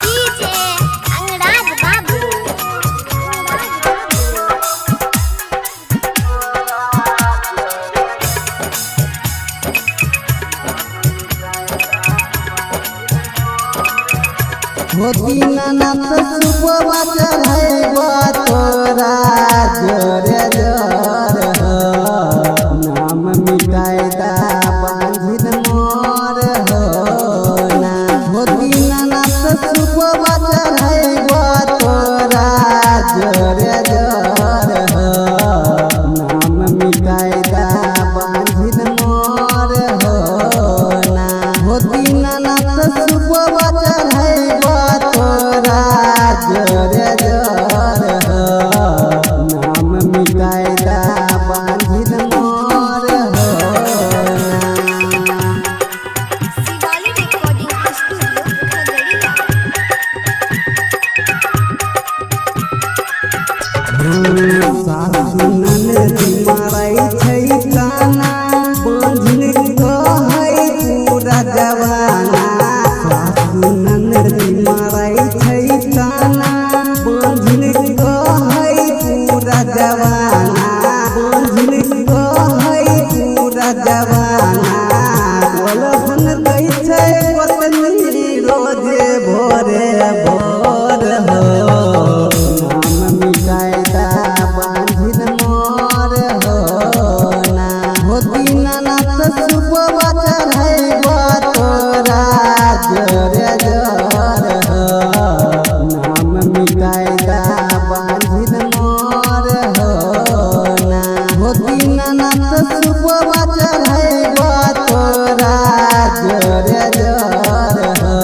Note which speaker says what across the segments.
Speaker 1: DJ Angraj बाबू
Speaker 2: होती ननद सुबह चढ़ैबा तोरा जोरे जोर हो नाम मिटाय दा बांधिन मोर हो ना। होती ननद सुबह चढ़ैबा तोरा जोरे जोर हो नाम मिटाय दा बांधिन मोर हो ना। होती ननद सुबह चढ़ैबा तोरा जोरे जोर हो नाम मिटाय दा बांधिन मोर हो
Speaker 1: शिवाली रिकॉर्डिंग स्टूडियो खगड़िया।
Speaker 2: सासु ननद मारै छै ताना बांधिन कहै पूरा जवाना। सासु ननद मारै छै ताना बांधिन कहै पूरा जवाना। बांधिन कहै पूरा जवाना बोलहन कहै छै पत्नी रोजे भोरे भोर हो नाम मिटाय दा बांधिन मोर हो ना। होती ननद सुबह चढ़ैबा तोरा जोरे जोर हो नाम मिटाय दा बांधिन मोर हो ना। होती ननद सुबह चढ़ैबा तोरा जोरे जोर हो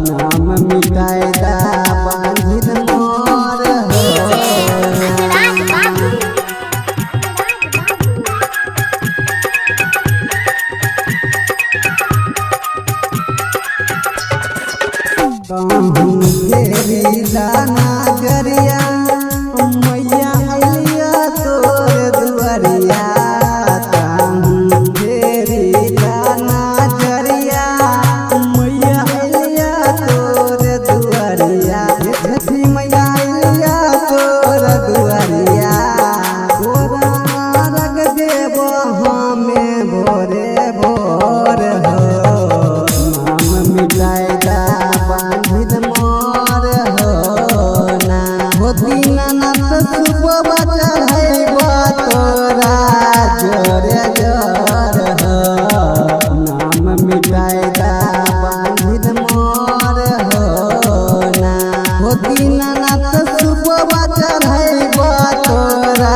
Speaker 2: नाम मिटाय दा बांधिन मोर हो
Speaker 1: अंगराज बाबू
Speaker 2: कहूँ फेरी दाना गरिया मैया अलिया तोर दुआरिया। कहूँ फेरी दाना गरिया मैया अलिया तोर दुआरिया। छठी मैया अलिया तोर दुआरिया तोरा रग देबो हमें भोरे भोर हो नाम मिटाय दा बांधिन मोर हो ना। होती ननद सुबह चढ़ैबा तोरा जोरे जोर हो नाम मिटाय दा बांधिन मोर हो ना। होती ननद सुबह चढ़ैबा तोरा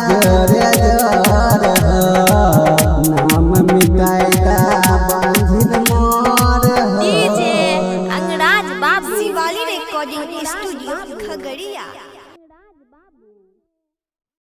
Speaker 2: जोरे जोर हो नाम मिटाय दा बांधिन मोर हो
Speaker 1: डीजे अंगराज बाबू शिवाली रिकॉर्डिंग स्टूडियो खगड़िया।